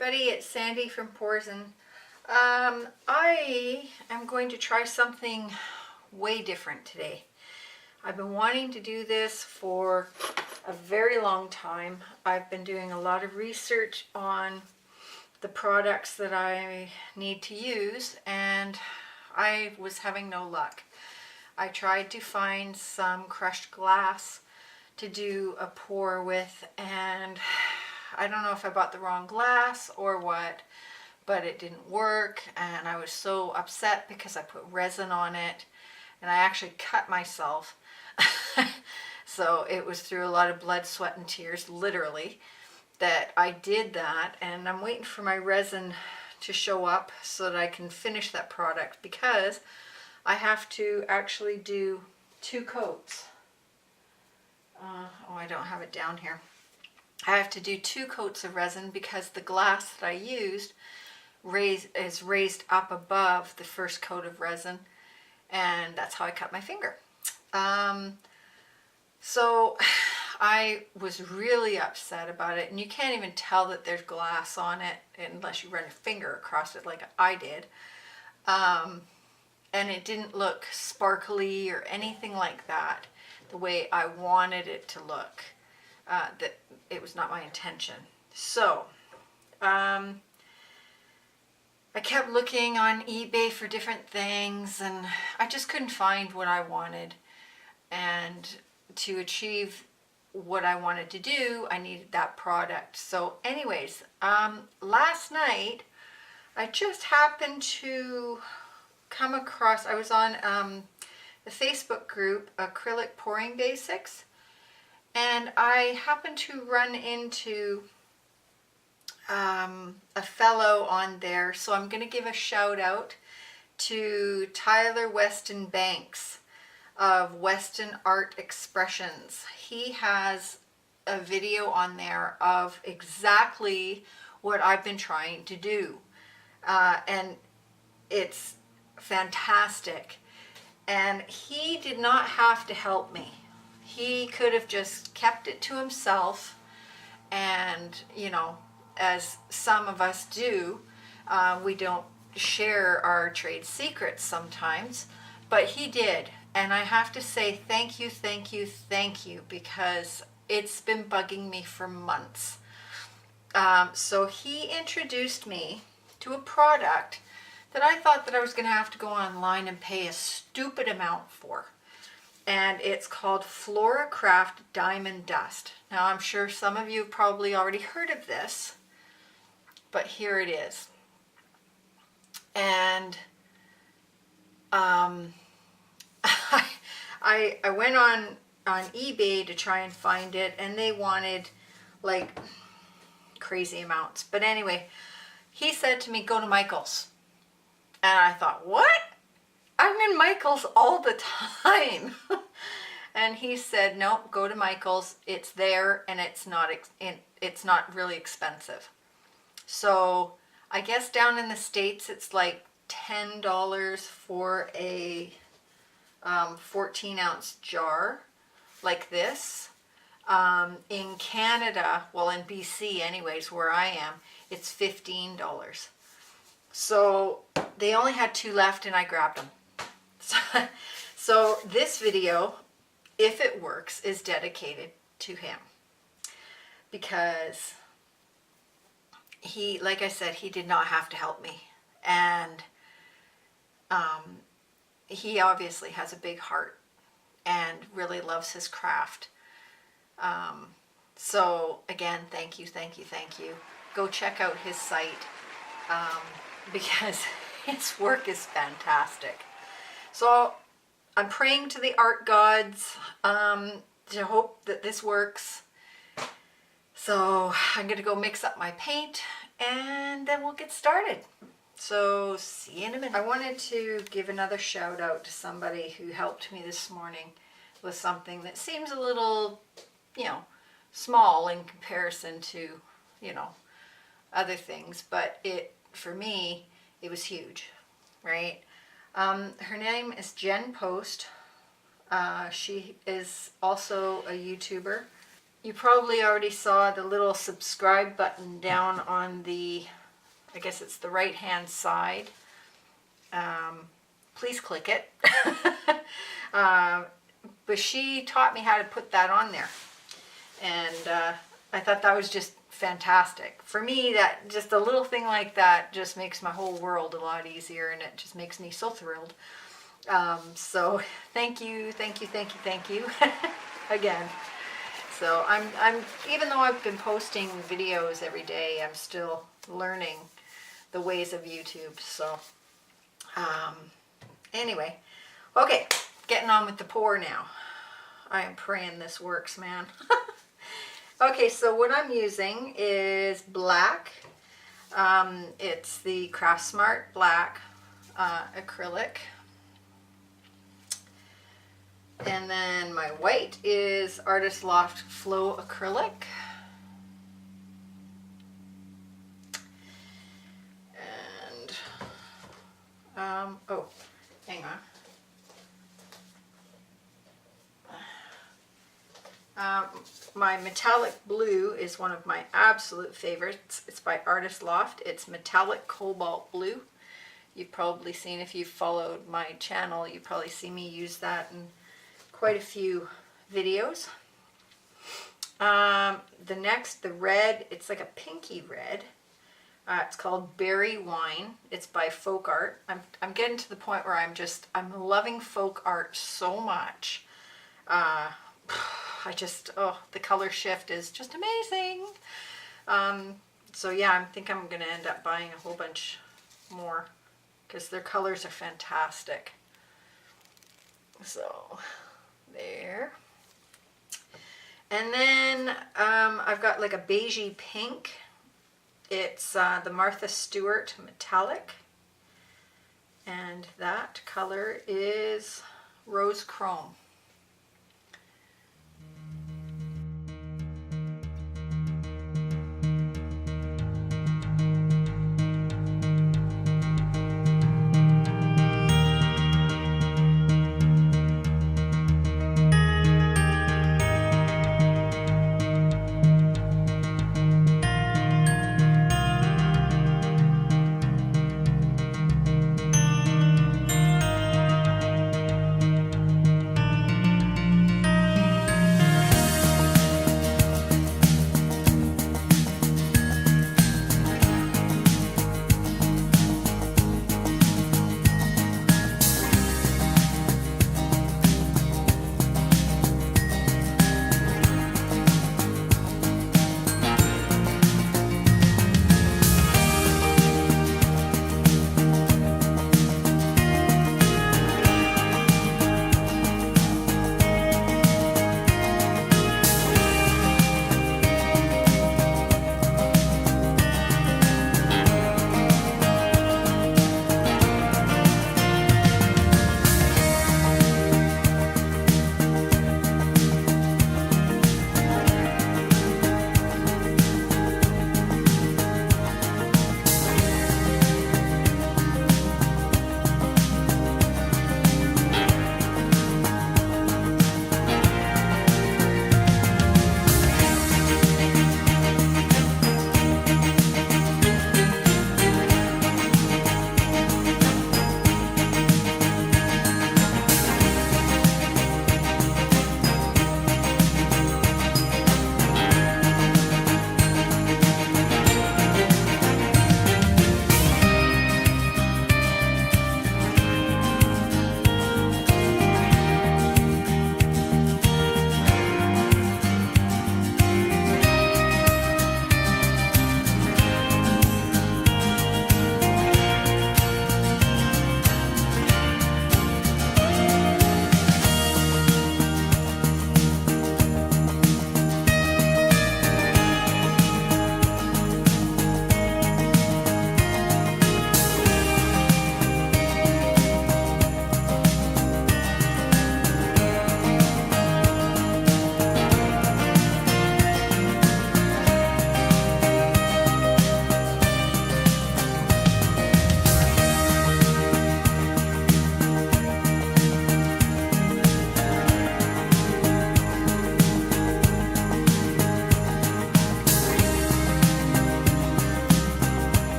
everybody, it's Sandy from Pores and I am going to try something way different today. I've been wanting to do this for a very long time. I've been doing a lot of research on the products that I need to use and I was having no luck. I tried to find some crushed glass to do a pour with, and I don't know if I bought the wrong glass or what, but it didn't work and I was so upset because I put resin on it and I actually cut myself. So it was through a lot of blood, sweat and tears, literally, that I did that, and I'm waiting for my resin to show up so that I can finish that product because I have to actually do 2 coats. Oh, I don't have it down here. I have to do 2 coats of resin because the glass that I used is raised up above the first coat of resin, and that's how I cut my finger. So I was really upset about it, and you can't even tell that there's glass on it unless you run a finger across it like I did. And it didn't look sparkly or anything like that the way I wanted it to look. That it was not my intention. So I kept looking on eBay for different things and I just couldn't find what I wanted, and to achieve what I wanted to do I needed that product. So anyways, last night I just happened to come across, I was on the Facebook group Acrylic Pouring Basics, and I happened to run into a fellow on there, so I'm going to give a shout out to Tyler Weston Banks of Weston Art Expressions. He has a video on there of exactly what I've been trying to do, and it's fantastic. And he did not have to help me. He could have just kept it to himself, and you know, as some of us do, we don't share our trade secrets sometimes, but he did. And I have to say thank you, thank you, thank you, because it's been bugging me for months. So he introduced me to a product that I thought that I was going to have to go online and pay a stupid amount for. And it's called Floracraft Diamond Dust. Now I'm sure some of you have probably already heard of this, but here it is. And I went on eBay to try and find it, and they wanted like crazy amounts. But anyway, he said to me, go to Michael's. And I thought, what? I'm in Michael's all the time. And he said, no, go to Michael's. It's there, and it's not really expensive. So I guess down in the States it's like $10 for a 14-ounce jar like this. In Canada, well, in BC anyways, where I am, it's $15. So they only had 2 left and I grabbed them. So this video, if it works, is dedicated to him, because he, like I said, he did not have to help me, and he obviously has a big heart and really loves his craft. So again, thank you, thank you, thank you. Go check out his site, because his work is fantastic. So I'm praying to the art gods to hope that this works. So I'm going to go mix up my paint and then we'll get started. So see you in a minute. I wanted to give another shout out to somebody who helped me this morning with something that seems a little, you know, small in comparison to, you know, other things, but for me, it was huge, right? Her name is Jen Post. She is also a YouTuber, You probably already saw the little subscribe button down on the, I guess it's the right hand side. Please click it. But she taught me how to put that on there. And I thought that was just fantastic. For me, that just a little thing like that just makes my whole world a lot easier, and it just makes me so thrilled. So thank you again. So I'm even though I've been posting videos every day, I'm still learning the ways of YouTube. So anyway, okay, getting on with the pour now. I am praying this works, man. Okay, so what I'm using is black. It's the Craft Smart Black acrylic. And then my white is Artist Loft Flow Acrylic. And, oh, hang on. My metallic blue is one of my absolute favorites. It's by Artist Loft. It's metallic cobalt blue. You've probably seen, if you've followed my channel, you probably see me use that in quite a few videos. The red, it's like a pinky red. It's called Berry Wine. It's by Folk Art. I'm getting to the point where I'm loving folk art so much. The color shift is just amazing. So yeah, I think I'm gonna end up buying a whole bunch more because their colors are fantastic. So there. And then I've got like a beigey pink. It's the Martha Stewart Metallic. And that color is Rose Chrome.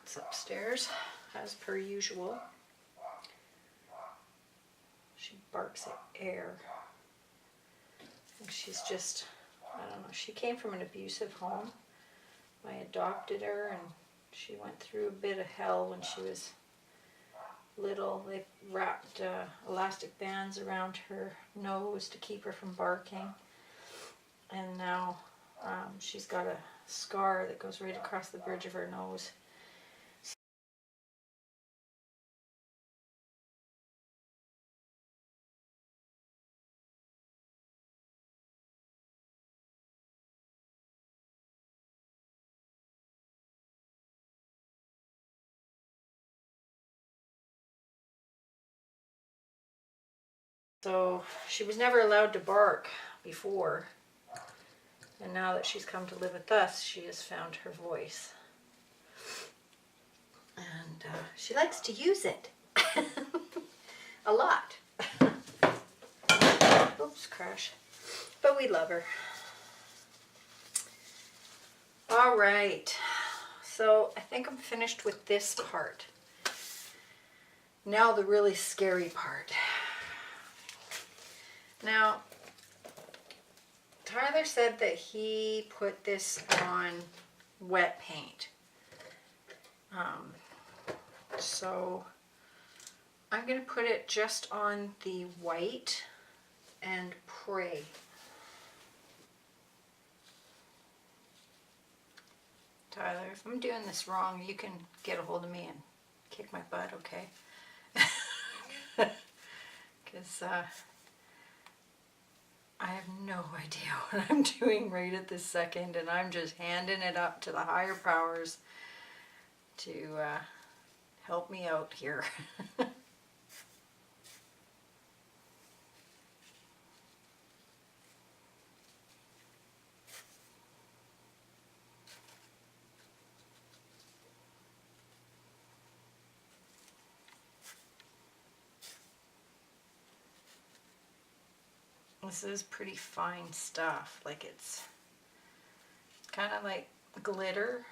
Cat's upstairs, as per usual. She barks at air. I think she's just, I don't know, she came from an abusive home. I adopted her and she went through a bit of hell when she was little. They wrapped elastic bands around her nose to keep her from barking. And now she's got a scar that goes right across the bridge of her nose. So she was never allowed to bark before. And now that she's come to live with us, she has found her voice. And she likes to use it. A lot. Oops, crash. But we love her. All right. So I think I'm finished with this part. Now the really scary part. Now, Tyler said that he put this on wet paint. So I'm going to put it just on the white and pray. Tyler, if I'm doing this wrong, you can get a hold of me and kick my butt, okay? Because I have no idea what I'm doing right at this second, and I'm just handing it up to the higher powers to help me out here. This is pretty fine stuff, like it's kind of like glitter.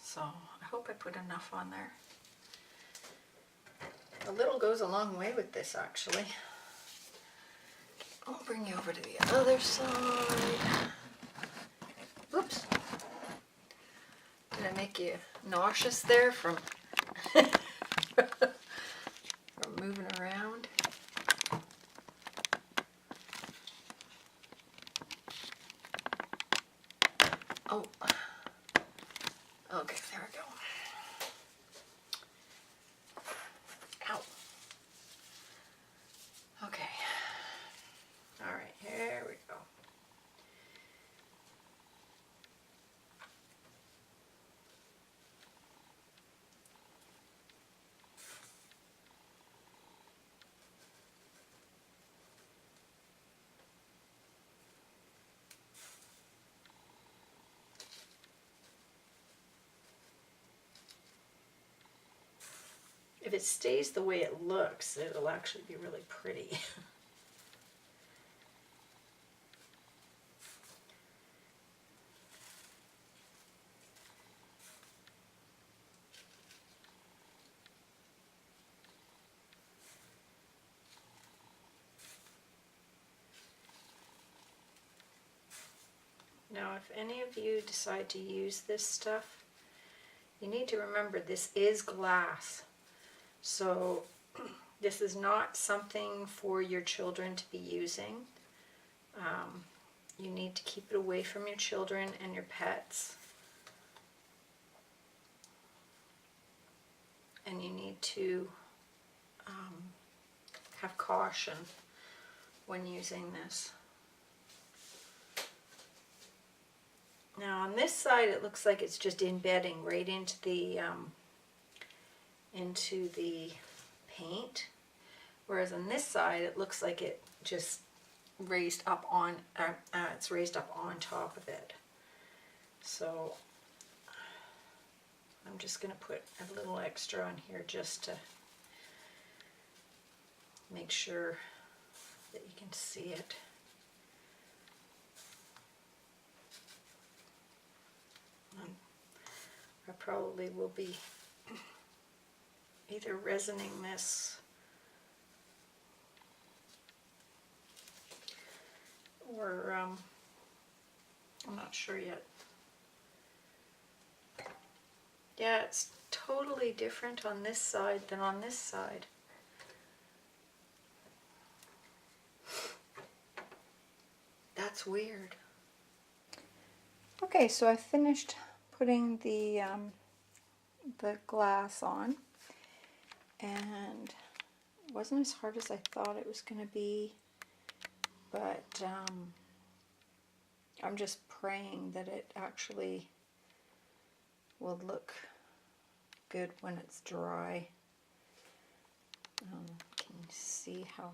So I hope I put enough on there. A little goes a long way with this, actually. I'll bring you over to the other side. Oops. Did I make you nauseous there from moving around? Oh. Okay, there we go. Ow. Okay. All right, here we go. If it stays the way it looks, it'll actually be really pretty. Now, if any of you decide to use this stuff, you need to remember this is glass. So this is not something for your children to be using. You need to keep it away from your children and your pets. And you need to have caution when using this. Now on this side it looks like it's just embedding right into the paint, whereas on this side it looks like it just raised up on it's raised up on top of it. So I'm just going to put a little extra on here just to make sure that you can see it. I probably will be either resining this or I'm not sure yet. Yeah, it's totally different on this side than on this side. That's weird. Okay, so I finished putting the glass on, and it wasn't as hard as I thought it was going to be, but I'm just praying that it actually will look good when it's dry. Can you see how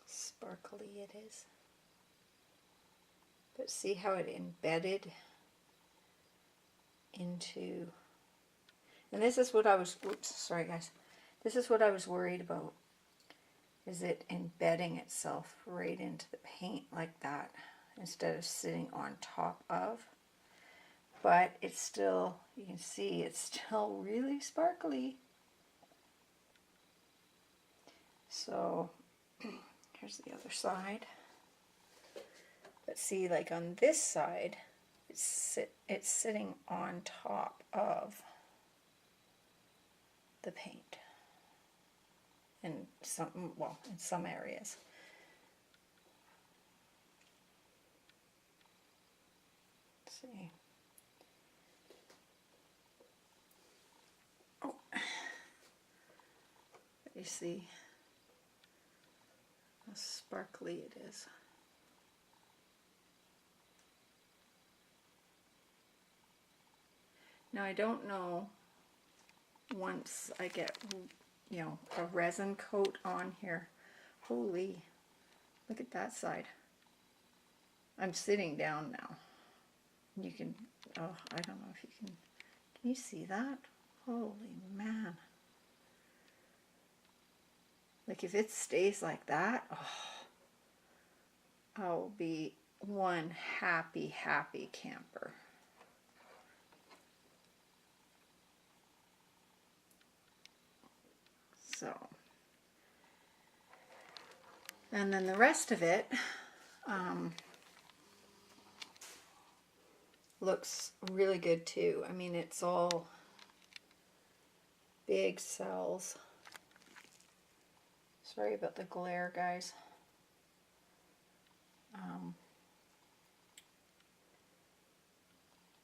sparkly it is? But see how it embedded into, and this is what I was, oops, sorry guys, this is what I was worried about, is it embedding itself right into the paint like that instead of sitting on top of. But it's still, you can see it's still really sparkly. So here's the other side. But see, like on this side, it's sitting on top of the paint. In some, well, in some areas. Let's see. Oh, you see how sparkly it is. Now I don't know, once I get, you know, a resin coat on here. Holy, look at that side. I'm sitting down now. You can, oh, I don't know if you can you see that? Holy man. Like if it stays like that, oh, I'll be one happy, happy camper. So, and then the rest of it looks really good too. I mean, it's all big cells. Sorry about the glare, guys.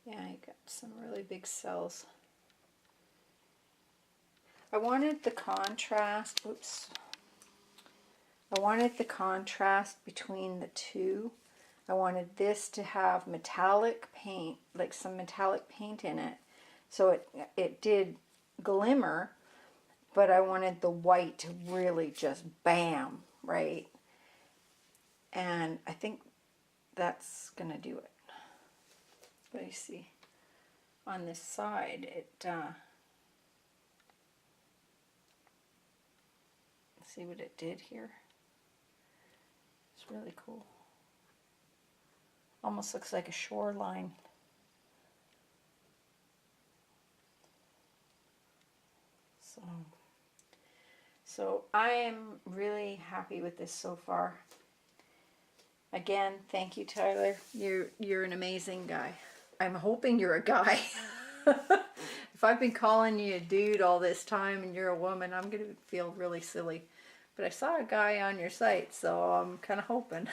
Yeah, I got some really big cells. I wanted the contrast, oops. I wanted the contrast between the two. I wanted this to have metallic paint, like some metallic paint in it. So it did glimmer, but I wanted the white to really just bam, right? And I think that's gonna do it. But you see, on this side, it, see what it did here? It's really cool. Almost looks like a shoreline. So I am really happy with this so far. Again, thank you, Tyler. You're an amazing guy. I'm hoping you're a guy. If I've been calling you a dude all this time and you're a woman, I'm going to feel really silly. But I saw a guy on your site, so I'm kind of hoping.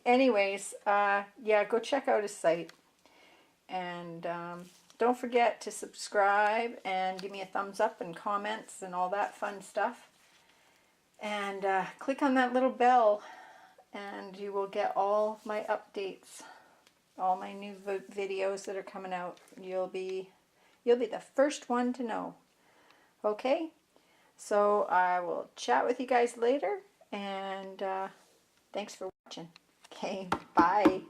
Anyways, yeah, go check out his site. And don't forget to subscribe and give me a thumbs up and comments and all that fun stuff. And click on that little bell and you will get all my updates, all my new videos that are coming out. You'll be the first one to know. Okay? So I will chat with you guys later, and thanks for watching. Okay, bye.